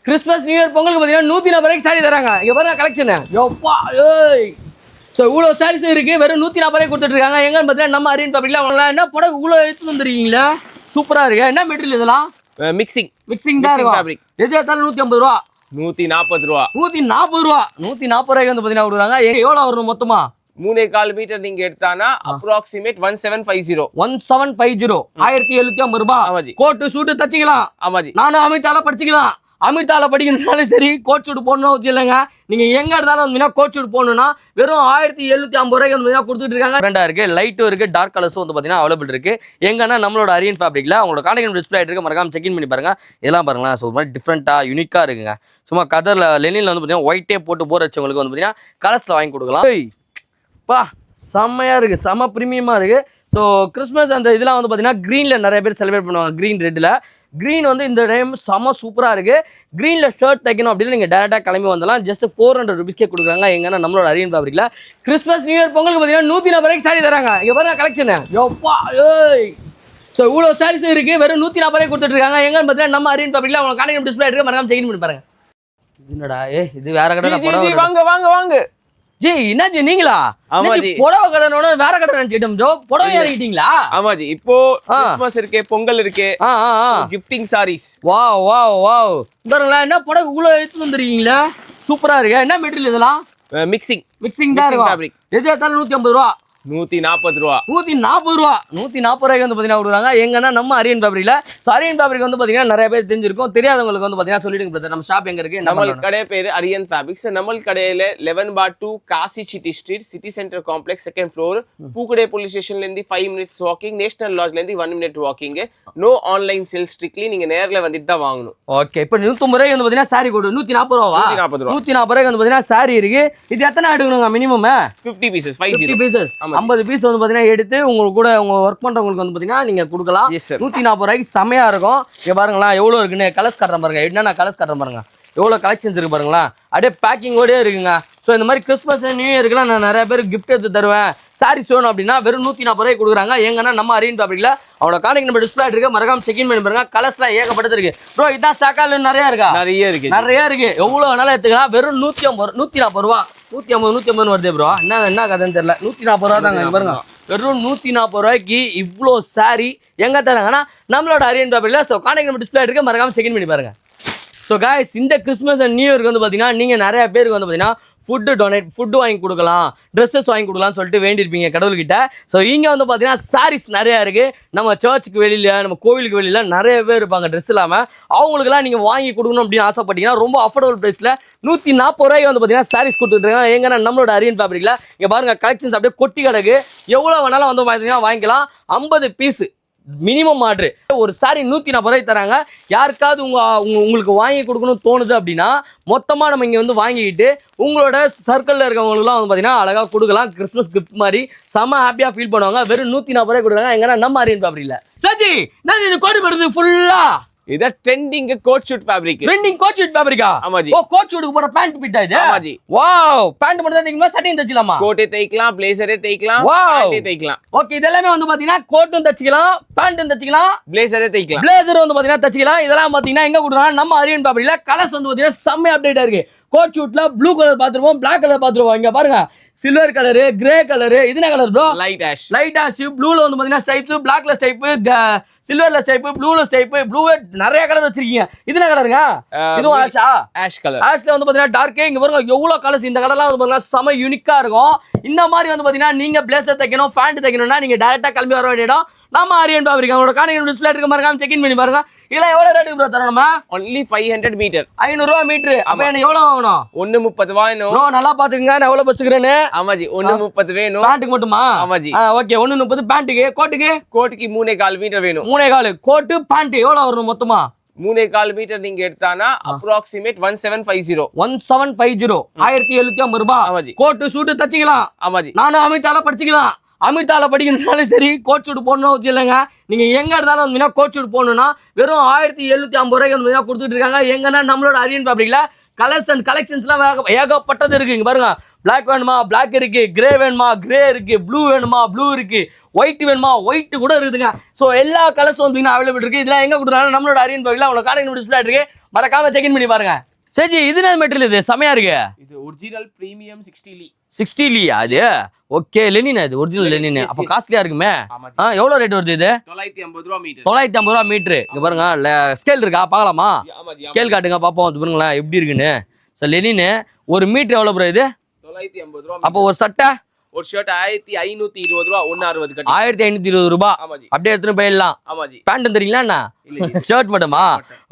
Christmas new year பொங்கலுக்கு பார்த்தீங்கன்னா 140 ரூபாய்க்கு சாரி தராங்க. இங்கே பாருங்க கலெக்ஷனு எப்பா ஏய். ஸோ இவ்வளோ சாரீஸ் இருக்குது, வெறும் 140 ரூபாய்க்கு கொடுத்துட்ருக்காங்க. எங்கன்னு பார்த்தீங்கன்னா நம்ம அரியன் பப்ளிக்ல அவங்களாம் என்ன படம் இவ்வளோ எடுத்துட்டு வந்துருக்கீங்களா? சூப்பராக இருக்கு. என்ன மெட்டீரியல் இதெல்லாம்? மிக்சிங் தான் இருக்கும். எது எடுத்தாலும் 150 ரூபா, 140 ரூபா, 140 ரூபா, 140 ரூபாய்க்கு வந்து பார்த்தீங்கன்னா கொடுக்குறாங்க. எவ்வளோ வரும் மொத்தமா? 3.25 மீட்டர் நீங்க எடுத்தானா அப்ராக்சிமேட் 1750 1750 ரூபாய். கோட்டு சூட்டு தச்சிக்கலாம். நானும் அமிதால படிச்சுக்கலாம். அமிதால படிக்கணும்னாலும் சரி, கோட் சூட் போடணும் வச்சு இல்லைங்க. நீங்க எங்க இருந்தாலும் வந்து கோட் சூட் போடணும்னா வெறும் 1750 ரூபாய்க்கு வந்து கொடுத்துட்டு இருக்காங்க. ரெண்டா இருக்கு, லைட்டும் இருக்கு, டார்க் கலர்ஸும் வந்து பார்த்தீங்கன்னா அவைலபிள் இருக்கு. எங்கன்னா நம்மளோட அரியன் ஃபேப்ரிக்ல அவங்களோட கான்டாக்ட் டிஸ்பிளே ஆயிட்டு இருக்கு. மறக்காம செக் இன் பண்ணி பாருங்க. இதெல்லாம் பாருங்களேன், ஸோ மாதிரி டிஃப்ரெண்டா யூனிக்கா இருக்குங்க. சும்மா கதர்ல லெனின்ல வந்து பார்த்தீங்கன்னா ஒயிட்டே போட்டு போர் வச்சவங்களுக்கு வந்து பார்த்தீங்கன்னா கலர்ஸ்ல வாங்கி கொடுக்கலாம். பா செம்மையா இருக்கு, செம்ம ப்ரீமியமா இருக்கு. ஸோ கிறிஸ்மஸ் அந்த இதெல்லாம் வந்து பார்த்தீங்கன்னா க்ரீனில் நிறைய பேர் செலிப்ரேட் பண்ணுவாங்க. க்ரீன் ரெட்டில் க்ரீன் வந்து இந்த டைம் செம்ம சூப்பராக இருக்குது. க்ரீனில் ஷர்ட் தைக்கணும் அப்படின்னு நீங்கள் டேரெக்டாக கிளம்பி வந்தலாம். ஜஸ்ட் 400 ருபீஸ்க்கே கொடுக்குறாங்க. எங்கன்னா நம்மளோட அரியன் ஃபேப்ரிக்ல கிறிஸ்மஸ் நியூ இயர் பொங்கலுக்கு பார்த்தீங்கன்னா 140 ரூபாய்க்கு சாரி தராங்க. இங்கே பாருங்க கலெக்ஷனு எப்பா ஏய். ஸோ இவ்வளோ சாரீஸ் இருக்குது, வெறும் 140 ரூபாய்க்கு கொடுத்துட்ருக்காங்க. எங்கன்னு பார்த்தீங்கன்னா நம்ம அரியன் ஃபேப்ரிக்ல அவங்க கான்டாக்ட் டிஸ்பிளே இருக்குது. மறக்காம செக் இன் பண்ணி பாருங்க. என்னடா இது வேற கடை? வாங்க ஜி என்ன ஜி நீங்களா? புடவை கடனோட வேற கடை நினைச்சிட்டோம் ஜோ. புடவை இறங்கிட்டீங்களா? ஆமா ஜி, இப்போ கிறிஸ்மஸ் இருக்கு, பொங்கல் இருக்கு, gifting saris. Wow wow wow. பாருங்களேன், என்ன புடவை இவ்வளோ எடுத்து வந்துருக்கீங்களா? சூப்பரா இருக்கு. என்ன மெட்டீரியல் இதெல்லாம்? மிக்சிங் தான் இருக்கும். எது எடுத்தாலும் 150 ரூபா, 140 ரூபா, 140 ரூபா, 140 ரூபாய்க்கு வந்து பார்த்தீங்கன்னா கொடுக்குறாங்க. எங்கன்னா நம்ம அரியன் ஃபேப்ரிக்ல. ஸோ அரியன் ஃபேப்ரிக் வந்து பார்த்தீங்கன்னா நிறைய பேர் தெரிஞ்சிருக்கும், தெரியாதவங்களுக்கு வந்து பார்த்தீங்கன்னா சொல்லிடுங்க பிரதர். நம்ம ஷாப் எங்க இருக்கு? நம்ம கடை பேரு அரியன் ஃபேப்ரிக்ஸ். நம்ம கடையில 11/2 Kasi Chetty street, city centre complex, 2nd floor. பூக்கடை போலீஸ் ஸ்டேஷன்ல இருந்து 5 minutes வாக்கிங், நேஷனல் லாட்ஜ்ல இருந்து 1 minute walking. No online sale, strictly நீங்க நேர்ல வந்துட்டு தான் வாங்கணும். ஓகே, இப்போ 150 ரூபாய்க்கு வந்து பார்த்தீங்கன்னா சாரி கொடு. 140 ரூபாவா? 140 ரூபாய்க்கு வந்து பார்த்தீங்கன்னா சாரி இருக்கு. இது எத்தனை எடுக்கணுங்க? Minimum 50 pieces. 50 பீசஸ், 50 பீஸ் வந்து எடுத்து உங்களுக்கு கூட உங்க ஒர்க் பண்றவங்களுக்கு வந்து பாத்தீங்கன்னா நீங்க கொடுக்கலாம். 140 ரூபாய்க்கு செமையா இருக்கும். இங்க பாருங்களா எவ்வளவு இருக்குன்னு கலர்ஸ் காட்டுறேன் பாருங்க. என்னென்ன கலர்ஸ் காட்டுறேன் பாருங்க. எவ்வளவு கலெக்ஷன்ஸ் இருக்கு பாருங்களா. அப்படியே பேக்கிங்கோடய இருக்குங்க. ஸோ இந்த மாதிரி கிறிஸ்மஸ் நியூ இயர்க்குலாம் நான் நிறைய பேர் கிஃப்ட் எடுத்து தருவேன். சாரீஸ் வேணும் அப்படின்னா வெறும் 140 ரூபாய்க்கு கொடுக்குறாங்க. எங்கன்னா நம்ம அரியன் ஃபேப்ரிக்ல அவனோட கான்டாக்ட் நம்பர் டிஸ்பிளே இருக்கு. மறக்காம செக் இன் பண்ணி பாருங்க. கலர்ஸ்லாம் ஏகப்பட்டது இருக்கு. ப்ரோ இதான் ஸ்டாக்கால நிறைய இருக்கா? நிறைய இருக்கு. எவ்வளவு வேணாலும் எடுத்துக்கலாம். வெறும் 140 ரூபா, 150 வருது ப்ரோ. என்ன கதைன்னு தெரியல. 140 ரூபா தாங்க. பாருங்க வெறும் 140 ரூபாய்க்கு இவ்வளோ சாரி எங்க தராங்கன்னா நம்மளோட அரியன் ஃபேப்ரிக்ல. ஸோ கான்டாக்ட் நம்பர் டிஸ்பிளே இருக்கு. மறக்காம செக் இன் பண்ணி பாருங்க. ஸோ காய்ஸ், இந்த கிறிஸ்மஸ் அண்ட் நியூ இயர்க்கு வந்து பார்த்தீங்கன்னா நீங்கள் நிறைய பேருக்கு வந்து பார்த்தீங்கன்னா ஃபுட்டு வாங்கி கொடுக்கலாம், ட்ரெஸ்ஸஸ் வாங்கி கொடுக்கலாம்னு சொல்லிட்டு வேண்டியிருப்பீங்க கடவுள்கிட்ட. ஸோ இங்கே வந்து பார்த்தீங்கன்னா சாரீஸ் நிறையா இருக்குது. நம்ம சர்ச்சுக்கு வெளியில், நம்ம கோவிலுக்கு வெளியில் நிறைய பேர் இருப்பாங்க ட்ரெஸ் இல்லாமல். அவங்களுக்குலாம் நீங்கள் வாங்கி கொடுக்கணும் அப்படின்னு ஆசைப்பட்டீங்கன்னா ரொம்ப அஃபோர்டபுள் ப்ரைஸில் 140 ரூபாய்க்கு வந்து பார்த்தீங்கன்னா சாரீஸ் கொடுத்துட்ருக்காங்க. எங்கன்னா நம்மளோட அரியன் ஃபேப்ரிக்ல. இங்கே பாருங்கள் கலெக்ஷன்ஸ் அப்படியே கொட்டி கிடக்கு. எவ்வளோ வேணாலும் வந்து பார்த்தீங்கன்னா வாங்கிக்கலாம். 50 பீஸு மினிமம் ஆர்டர். ஒரு சாரி 140 ரூபாய்க்கு தராங்க. யாருக்காவது உங்களுக்கு வாங்கி கொடுக்கணும்னு தோணுது அப்படின்னா மொத்தமாக நம்ம இங்கே வந்து வாங்கிக்கிட்டு உங்களோட சர்க்கிளில் இருக்கவங்களுக்குலாம் வந்து பார்த்தீங்கன்னா அழகாக கொடுக்கலாம். கிறிஸ்மஸ் கிஃப்ட் மாதிரி செம்ம ஹாப்பியாக ஃபீல் பண்ணுவாங்க. வெறும் 140 ரூபாய்க்கு கொடுக்குறாங்க. எங்கன்னா நம்ம அரியன் ஃபேப்ரிக்ல. சஜி நான் இது கோட் வருது ஃபுல்லா. இத trending coat suit fabric. Trending coat suit ஃபேப்ரிக்கா? ஆமாஜி. ஓ கோட் ஷூட்டுக்கு போற பேண்ட் பிட்டா இது? ஆமாஜி. வாவ், பேண்ட் மட்டும் தான் தைக்கணுமா? சட்டையும் தைக்கலாமா? கோட்டே தைக்கலாம், பிளேசரே தைக்கலாம், பேண்டே தைக்கலாம். ஓகே, இதெல்லாம் வந்து பாத்தீங்கன்னா கோட்டும் தைக்கலாம், பேண்ட்டும் தைக்கலாம், பிளேசரே தைக்கலாம். பிளேசர் வந்து பாத்தீங்கன்னா தைக்கலாம். இதெல்லாம் பாத்தீங்கன்னா எங்க கொடுறாங்க? நம்ம அரியன் ஃபேப்ரிக்ல. கலர்ஸ் வந்து பாத்தீங்கன்னா செம்ம அப்டேட்டா இருக்கு. கோட் ஷூட்ல ப்ளூ கலர் பாத்துருவோம், பிளாக் கலர் பாத்துருவோம். இங்க பாருங்க சில்வர் கலரு, கிரே கலரு. இது என்ன கலர் ப்ரோ? Light ash. ப்ளூல வந்து பாத்தீங்கன்னா ஸ்ட்ரைப்ஸ், பிளாக்ல ஸ்ட்ரைப், சில்வர்ல ஸ்ட்ரைப், ப்ளூல ஸ்ட்ரைப், ப்ளூ நிறைய கலர் வச்சிருக்கீங்க. இது என்ன கலருங்க? இதுவும் ஆஷ் கலர். ஆஷ்ல வந்து பாத்தீங்கன்னா டார்க். இங்க பாருங்க எவ்வளவு கலர்ஸ். இந்த கலர்லாம் வந்து பாத்தீங்கன்னா செம யூனிக்கா இருக்கும். இந்த மாதிரி வந்து பாத்தீங்கன்னா நீங்க பிளேசர் தைக்கணும், பேண்ட் தைக்கணும்னா நீங்க டைரக்டா கிளம்பி வர வேண்டிய இடம் நம்ம அரியன் ஃபேப்ரிக். அவங்களோட கான்டாக்ட் டிஸ்பிளே இருக்கு. மறக்காம செக் இன் பண்ணி பாருங்க. இதெல்லாம் எவ்வளவு ரேட்டுக்கு ப்ரோ தரோம்? நம்ம only 500 மீட்டர், 500 ரூபாய் மீட்டர். அப்ப என்ன எவ்வளவு வாங்கணும்? 130 வாங்கணும் ப்ரோ. நல்லா பாத்துக்கங்க, நான் எவ்வளவு பச்சுக்கிறேன்னு. ஆமாஜி, 130 வேணும். பேண்ட்டுக்கு மட்டுமா? ஆமாஜி. ஓகே, 130 பேண்ட்டுக்கு. கோட்டுக்கு 3.25 மீட்டர் வேணும். 3.25 கோட்டு பேண்ட் எவ்வளவு வரும் மொத்தமா? 3.25 மீட்டர் நீங்க எடுத்தானா அப்ராக்சிமேட் 1750. 1750 ரூபாய். கோட்டு சூட்டு தச்சிக்கலாம். ஆமாஜி. நானும் அமிதால படிச்சுக்கலாம். அமிதால படிக்கணும்னாலும் சரி, கோட் சூட் போடணும் வச்சு இல்லைங்க. நீங்க எங்க இருந்தாலும் வந்து கோட் சூட் போடணும்னா வெறும் 1750 ரூபாய்க்கு வந்து கொடுத்துட்டு இருக்காங்க. எங்கன்னா நம்மளோட அரியன் ஃபேப்ரிக்ல. கலர்ஸ் அண்ட் கலெக்ஷன்ஸ்லாம் ஏகப்பட்டது இருக்கு. இங்க பாருங்க, பிளாக் வேணுமா பிளாக் இருக்கு, கிரே வேணுமா கிரே இருக்கு, ப்ளூ வேணுமா ப்ளூ இருக்கு, ஒயிட் வேணுமா ஒயிட் கூட இருக்குதுங்க. ஸோ எல்லா கலர்ஸும் வந்து அவைலபிள் இருக்கு. இதெல்லாம் எங்க கொடுக்குறாங்க? நம்மளோட அரியன் ஃபேப்ரிக்ல. அவங்களோட கான்டாக்ட் டிஸ்பிளே இருக்கு. மறக்காம செக் இன் பண்ணி பாருங்க. சரி இது என்ன மெட்டீரியல் இது செமையா இருக்கு. இது ஒரிஜினல் பிரீமியம் 60 லீ. 60 லீயா அது? ஓகே லெனின் அது ஒரிஜினல் லெனின். அப்ப காஸ்ட்லியா இருக்குமே. ஆமா. எவ்வளவு ரேட் வருது இது? 950 ரூபாய் மீட்டர். 950 ரூபாய் மீட்டர். இங்க பாருங்க ஸ்கேல் இருக்கா பார்க்கலாமா? ஆமா ஜி. ஸ்கேல் காட்டுங்க பாப்போம். பாருங்களா எப்படி இருக்குன்னு. சோ லெனின் ஒரு மீட்டர் எவ்வளவு ப்ரோ இது? 950 ரூபாய். அப்ப ஒரு சட்டை ஒரு ஷர்ட் 1520 ரூபாய் 160 கட்டி. 1520 ரூபாய். ஆமா ஜி. அப்படியே எடுத்துட்டு போயிடலாம். ஆமா ஜி. பேண்ட் தெரியுங்களா என்ன? ஷர்ட் மட்டுமா?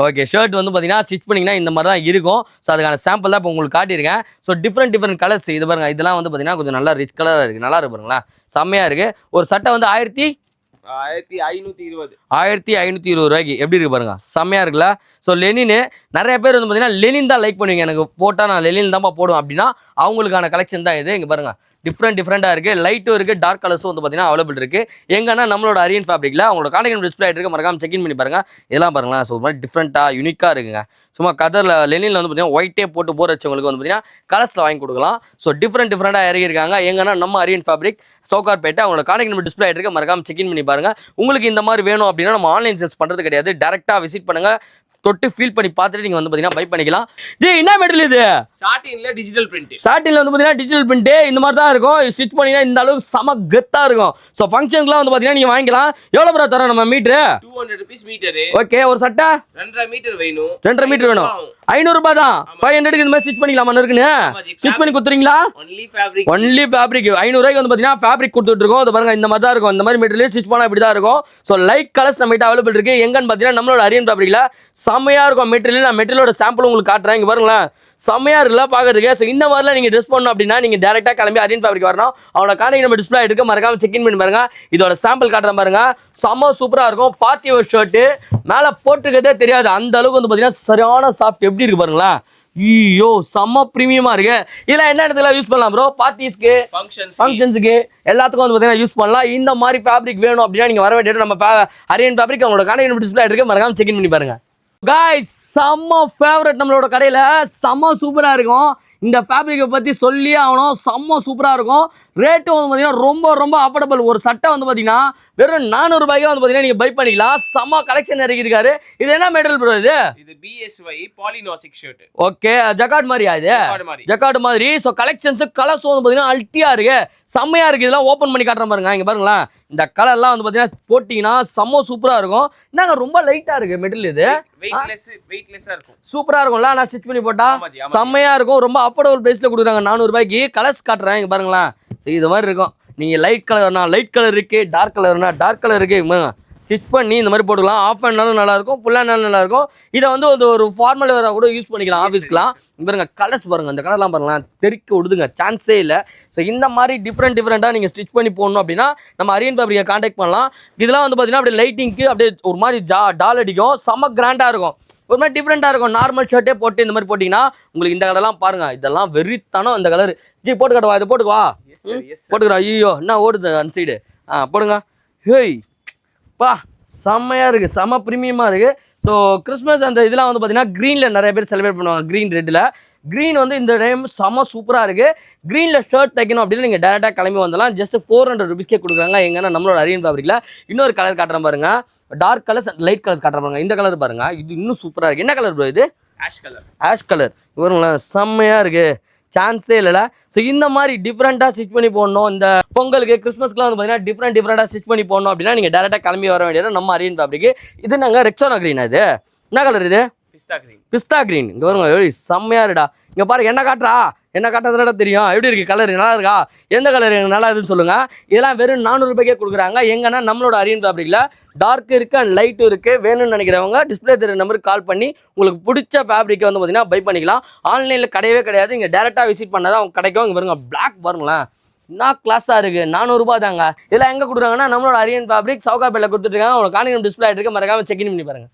ஓகே ஷர்ட் வந்து பாத்தீங்கன்னா ஸ்டிச் பண்ணீங்கன்னா இந்த மாதிரி தான் இருக்கும். ஸோ அதுக்கான சாம்பிள் தான் இப்போ உங்களுக்கு காட்டியிருக்கேன். ஸோ டிஃப்ரெண்ட் கலர்ஸ் இது பாருங்க. இதெல்லாம் வந்து பாத்தீங்கன்னா கொஞ்சம் நல்லா ரிச் கலரா இருக்கு. நல்லா இருக்கு பாருங்களா, செம்மையா இருக்கு. ஒரு சட்டை வந்து 1520 ரூபாய்க்கு எப்படி இருக்கு பாருங்க, செம்மையா இருக்குல்ல. ஸோ லெனின் நிறைய பேர் வந்து பாத்தீங்கன்னா லெனின் தான் லைக் பண்ணுவீங்க. எனக்கு போட்டா நான் லெனின் தான் போடுவேன் அப்படின்னா அவங்களுக்கான கலெக்ஷன் தான் இது. இங்க பாருங்க டிஃப்ரெண்டா இருக்கு. லைட்டும் இருக்கு, டார்க் கலர்ஸும் வந்து பாத்தீங்கன்னா அவைலபிள் இருக்கு. எங்கன்னா நம்மளோட அரியன் ஃபேப்ரிக்ல அவங்களோட கான்டாக்ட் டிஸ்பிளே இருக்கு, மறக்காம செக் இன் பண்ணி பாருங்க. இதெல்லாம் பாருங்களா, ஸோ மாதிரி டிஃப்ரெண்டா யூனிக்கா இருக்குங்க. சும்மா கதர்ல லெனின்ல வந்து பாத்தீங்கன்னா ஒயிட்டே போட்டு போர் வச்சவங்களுக்கு வந்து பாத்தீங்கன்னா கலர்ஸ்ல வாங்கி கொடுக்கலாம். ஸோ டிஃப்ரெண்டா இறங்கி இருக்காங்க. எங்கன்னா நம்ம அரியன் ஃபேப்ரிக் சவுகார்பேட்டை. அவங்களோட கான்டாக்ட் டிஸ்பிளே இருக்கு, மறக்காம செக் இன் பண்ணி பாருங்க. உங்களுக்கு இந்த மாதிரி வேணும் அப்படின்னா நம்ம ஆன்லைன் சேல்ஸ் பண்றது கிடையாது, டைரக்டா விசிட் பண்ணுங்க, தொட்டு ஃபீல் பண்ணி பார்த்துட்டு நீங்க வந்து பாத்தீங்கன்னா பை பண்ணிக்கலாம். ஜி என்ன மெட்டீரியல் இது? சாட்டின்ல டிஜிட்டல் பிரிண்ட். சாட்டின்ல வந்து பாத்தீங்கன்னா டிஜிட்டல் பிரிண்ட் இந்த மாதிரி தான் இருக்கும். ஸ்டிச் பண்ணீங்கன்னா இந்த அளவுக்கு செம கெத்தா இருக்கும். சோ ஃபங்க்ஷனுக்குலாம் வந்து பாத்தீங்கன்னா நீங்க வாங்கிக்கலாம். எவ்வளவு ப்ரோ தரோம் நம்ம மீட்டர்? 200 rupees metre. ஓகே ஒரு சட்டை 2.5 மீட்டர் வேணும். 2.5 மீட்டர் வேணும். 500 ரூபாய் தான். 500க்கு இந்த மாதிரி ஸ்டிச் பண்ணிக்கலாமா? இருக்குன்னு ஸ்டிச் பண்ணி கொடுத்துறீங்களா? ஒன்லி ஃபேப்ரிக் 500 ரூபாய்க்கு வந்து பாத்தீங்கன்னா ஃபேப்ரிக் கொடுத்துட்டு இருக்கோம். அது பாருங்க இந்த மாதிரி தான் இருக்கும். இந்த மாதிரி மெட்டீரியல் ஸ்டிச் பண்ணா இப்படி தான் இருக்கும். சோ லைட் கலர்ஸ் நம்ம கிட்ட அவைலபிள் இருக்கு. எங்கன்னு பாத்தீங்கன்னா நம்மளோட அரியன் ஃபேப்ரிக்ல செமையா இருக்கும் மெட்டீரியல். நான் மெட்டீரியலோட சாம்பிள் உங்களுக்கு காட்டுறேன். இங்க பாருங்களேன் செமையா இருக்குல்ல பாக்குறதுக்கு. ஸோ இந்த மாதிரிலாம் நீங்க ட்ரெஸ் பண்ணணும் அப்படின்னா நீங்க டேரக்டா கிளம்பி அரியன் ஃபேப்ரிக் வரணும். அவனோட கான்டாக்ட் நம்பர் டிஸ்பிளே இருக்கு, மறக்காம செக் இன் பண்ணி பாருங்க. இதோட சாம்பிள் காட்டுறேன் பாருங்க, செம்ம சூப்பரா இருக்கும். பார்ட்டி வேர் ஷர்ட் மேல போட்டுக்கிறதே தெரியாது அந்த அளவுக்கு வந்து பாத்தீங்கன்னா சரியான சாஃப்ட். எப்படி இருக்கு பாருங்களேன், ஐயோ செம்ம பிரீமியமா இருக்கு. இதெல்லாம் என்ன இடத்துல யூஸ் பண்ணலாம் ப்ரோ? பார்ட்டிஸ்க்கு, ஃபங்க்ஷன்ஸ்க்கு எல்லாத்துக்கும் வந்து பாத்தீங்கன்னா யூஸ் பண்ணலாம். இந்த மாதிரி ஃபேப்ரிக் வேணும் அப்படின்னா நீங்க வர வேண்டியது நம்ம அரியன் ஃபேப்ரிக். அவங்களோட கான்டாக்ட் நம்பர் டிஸ்பிளே இருக்கு, மறக்காம செக் இன் பண்ணி பாருங்க. காய்ஸ் செம்ம ஃபேவரட் நம்மளோட கடையில், செம்ம சூப்பராக இருக்கும். இந்த ஃபேப்ரிக்கை பற்றி சொல்லி ஆகணும், செம்ம சூப்பராக இருக்கும். ரேட்டும் வந்து பார்த்தீங்கன்னா ரொம்ப அஃபோர்டபுள். ஒரு சட்டை வந்து பார்த்தீங்கன்னா வெறும் 400 ரூபாய்க்கு வந்து பார்த்தீங்கன்னா நீங்கள் பை பண்ணிக்கலாம். செம்ம கலெக்ஷன் இறக்கிருக்காரு. இது என்ன மெட்டீரியல் ப்ரோ? இது BSY பாலினாசிக் ஷர்ட். ஓகே ஜக்கார்ட் மாதிரியா? இது ஜக்கார்ட் மாதிரி. ஸோ கலெக்ஷன்ஸ் கலர்ஸ் வந்து பார்த்தீங்கன்னா அல்ட்டியா இருக்கு, செம்மையா இருக்கு. இதெல்லாம் ஓப்பன் பண்ணி காட்டுறேன் பாருங்க. இங்க பாருங்களேன் இந்த கலர்லாம் வந்து பார்த்தீங்கன்னா போட்டிங்கன்னா செம்ம சூப்பராக இருக்கும். நாங்க ரொம்ப லைட்டா இருக்கு மெட்டீரியல். இது வெயிட்லெஸ்ஸா இருக்கும், சூப்பரா இருக்கும்ல. நான் ஸ்டிச் பண்ணி போட்டா செம்மையா இருக்கும். ரொம்ப அஃபோர்டபுள் பிரைஸ்ல கொடுக்குறாங்க 400 ரூபாய்க்கு. கலர்ஸ் காட்டுறேன் இங்க பாருங்களேன். சரி இது மாதிரி இருக்கும். நீங்க லைட் கலர்னா லைட் கலர் இருக்கு, டார்க் கலர்னா டார்க் கலர் இருக்கு. ஸ்டிச் பண்ணி இந்த மாதிரி போட்டுக்கலாம். ஆஃப் பண்ணாலும் நல்லா இருக்கும், ஃபுல்லா நல்லா இருக்கும். இதை வந்து ஒரு ஃபார்மல் வேற கூட யூஸ் பண்ணிக்கலாம் ஆஃபீஸ்க்குலாம். பாருங்க கலர்ஸ் பாருங்க, இந்த கலர்லாம் பாருங்களேன் தெறிக்க விடுதுங்க, சான்ஸே இல்லை. ஸோ இந்த மாதிரி டிஃப்ரெண்டாக நீங்கள் ஸ்டிச் பண்ணி போடணும் அப்படின்னா நம்ம அரியன் ஃபேப்ரிக்கை கான்டாக்ட் பண்ணலாம். இதெல்லாம் வந்து பார்த்தீங்கன்னா அப்படியே லைட்டிங்க்கு அப்படியே ஒரு மாதிரி டால் அடிக்கும், செம்ம கிராண்டாக இருக்கும், ஒரு மாதிரி டிஃப்ரெண்டாக இருக்கும். நார்மல் ஷர்ட்டே போட்டு இந்த மாதிரி போட்டிங்கன்னா உங்களுக்கு இந்த கலர்லாம் பாருங்க, இதெல்லாம் வெறித்தனம் இந்த கலர். ஜி போட்டு காட்டுவா, இதை போட்டுக்குவா, போட்டுக்கிறா. ஐயோ என்ன ஓடுது அந்த சைடு, போடுங்க. ஹேய் பா செம்மையா இருக்கு, செம்ம ப்ரீமியமாக இருக்கு. ஸோ கிறிஸ்மஸ் அந்த இதெல்லாம் வந்து பார்த்தீங்கன்னா க்ரீனில் நிறைய பேர் செலிப்ரேட் பண்ணுவாங்க. க்ரீன் ரெட்டில் க்ரீன் வந்து இந்த டைம் செம்ம சூப்பராக இருக்குது. க்ரீனில் ஷர்ட் தைக்கணும் அப்படின்னு நீங்கள் டேரெக்டாக கிளம்பி வந்தலாம். ஜஸ்ட் 400 ருபீஸ்க்கே கொடுக்குறாங்க. எங்கன்னா நம்மளோட அரியன் ஃபேப்ரிக்கில். இன்னொரு கலர் காட்டுறேன் பாருங்க, டார்க் கலர்ஸ் லைட் கலர்ஸ் காட்டுறேன் பாருங்க. இந்த கலர் பாருங்க, இது இன்னும் சூப்பராக இருக்குது. என்ன கலர் ப்ரோ இது? Ash colour. இவருங்களேன் செம்மையாக இருக்குது, சான்ஸே இல்லைல்ல. ஸோ இந்த மாதிரி டிஃப்ரெண்ட்டாக ஸ்டிச் பண்ணி போடணும். இந்த பொங்கலுக்கு கிறிஸ்மஸ்க்குலாம் வந்து பார்த்தீங்கன்னா டிஃப்ரெண்ட்டாக ஸ்டிச் பண்ணி போடணும் அப்படின்னா நீங்கள் டேரெக்டாக கிளம்பி வர வேண்டியது நம்ம அரியன் ஃபேப்ரிக். இது நாங்கள் ரெக்ஸோனா க்ரீன். இது என்ன கலர்? இது பிஸ்தா கிரீன். இங்கே வருங்க செம்மையா இருடா. இங்கே பாருங்க என்ன காட்டுறா, என்ன காட்டுறதுல தெரியும் எப்படி இருக்கு கலர், நல்லா இருக்கா? எந்த கலர் எனக்கு நல்லா இருக்குன்னு சொல்லுங்க. இதெல்லாம் வெறும் 400 ரூபாய்க்கே கொடுக்குறாங்க. எங்கன்னா நம்மளோட அரியன் ஃபேப்ரிக்ல டார்க் இருக்கு அண்ட் லைட்டும் இருக்கு. வேணும்னு நினைக்கிறவங்க டிஸ்பிளே தெரிய நம்பருக்கு கால் பண்ணி உங்களுக்கு பிடிச்ச ஃபேப்ரிக்கை வந்து பார்த்தீங்கன்னா பை பண்ணிக்கலாம். ஆன்லைனில் கிடையவே கிடையாது, இங்கே டேரெக்டாக விசிட் பண்ணாதான் அவங்க கிடைக்கும். இங்கே பாருங்க பிளாக் பாருங்களேன், என்ன கிளாஸாக இருக்குது, 400 ரூபாய் தாங்க. இதெல்லாம் எங்கே கொடுக்குறாங்கன்னா நம்மளோட அரியன் ஃபேப்ரிக் சவுகார்பேட்டில் கொடுத்துட்ருக்காங்க. உங்களுக்கு கான்டாக்ட் டிஸ்பிளே ஆகிட்டு இருக்கு, மறக்காம செக் இன் பண்ணி பாருங்க.